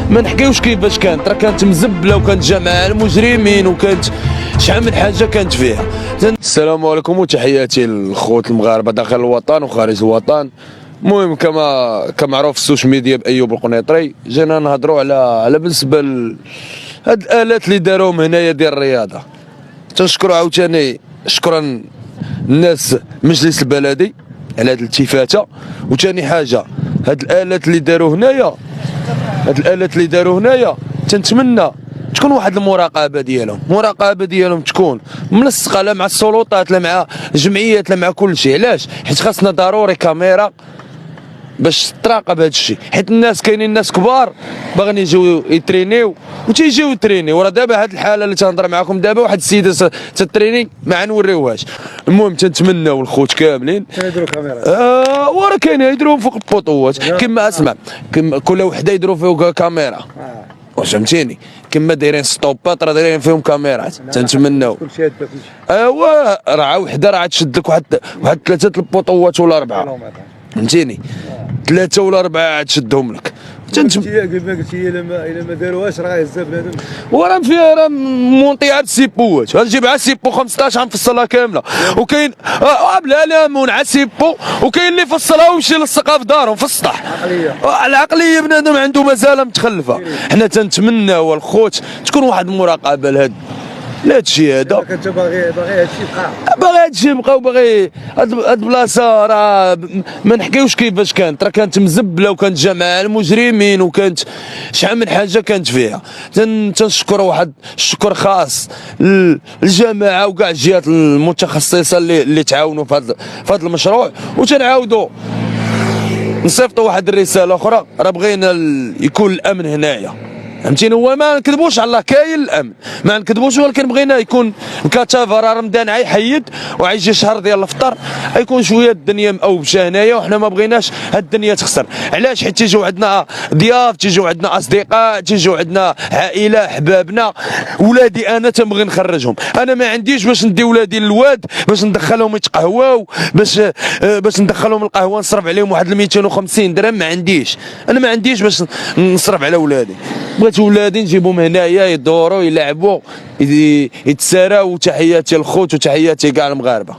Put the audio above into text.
ما نحكيوش كيفاش كانت، راه كانت مزبله وكانت جامعه المجرمين وكانت شحال من حاجه كانت فيها. السلام عليكم وتحياتي للخوت المغاربه داخل الوطن وخارج الوطن. المهم كمعروف في السوشيال ميديا بايوب القنيطري، جينا نهضروا على بالنسبه هاد الالات اللي داروهم هنايا ديال الرياضه. تنشكروا عاوتاني شكرا الناس مجلس البلدي على هاد الالتفاته. وثاني حاجه هاد الالات اللي داروا هنايا تنتمنى تكون واحد المراقبه ديالهم تكون ملصقه لا مع السلطات لا مع جمعيات لا مع كل شيء. علاش؟ حيت خاصنا ضروري كاميرا باش تراقب هذا الشيء، حيت الناس كاينين ناس كبار باغيين يجيو يترينيو وتيجيو يترينيو. راه دابا هاد الحاله اللي تنهضر معاكم دابا واحد السيده تتريني ما نوريوهاش. المهم تنتمناو الخوت كاملين يديروا كاميرا وراه كاين يديروهم فوق البطوات كما اسمع كل وحده يديروا فيه كاميرا. واش فهمتيني؟ كما دايرين ستوبات راه دايرين فيهم كاميرات. تنتمناو كلشي هدا راه وحده راه تشد لك واحد 3 البطوات ولا 4 فهمتيني، 3 ولا 4 تشدهم لك. كما قلتي الا ما داروهاش راه غيهزها بنادم. وراه فيها راه مونطي عاد السيبوات، غنجيب عاد سيبو 15 غنفصلها كامله. وكاين بلا لا مونع سيبو، وكاين اللي فصلها ويمشي يلصقها في دارهم في السطح. العقليه بنادم عنده مازال متخلفه. حنا تنتمناو الخوت تكون واحد المراقبه لهاد الشيء هذا. كنت باغي هادشي يبقى، باغي هادشي يبقى، وباغي هاد البلاصه راه ما نحكيوش كيفاش كانت، راه كانت مزبله وكانت جامعه المجرمين وكانت شحال من حاجه كانت فيها. تنشكر واحد الشكر خاص للجماعه وكاع الجهات المتخصصه اللي تعاونوا في هذا المشروع. وتنعاودوا نصيفطوا واحد الرساله اخرى، راه بغينا يكون الامن هنايا فهمتيني. هو ما نكذبوش على الله، كاين الامن ما نكذبوش، ولكن بغينا يكون كتافه رمضان عيحيد وعيجي شهر ديال الفطر يكون شويه الدنيا مأوبشه هنايا. وحنا ما بغيناش هاد الدنيا تخسر. علاش؟ حيت تيجيو عندنا ضياف، تيجيو عندنا اصدقاء، تيجيو عندنا عائله احبابنا. ولادي انا تنبغي نخرجهم، انا ما عنديش باش ندي ولادي للواد باش ندخلهم يتقهواو، باش ندخلهم القهوه نصرف عليهم واحد 250 درهم. ما عنديش، انا ما عنديش باش نصرف على ولادي. بغيت ولادي نجيبهم هنايا يدوروا يلعبوا يتساراو. وتحياتي الخوت وتحياتي كاع المغاربه.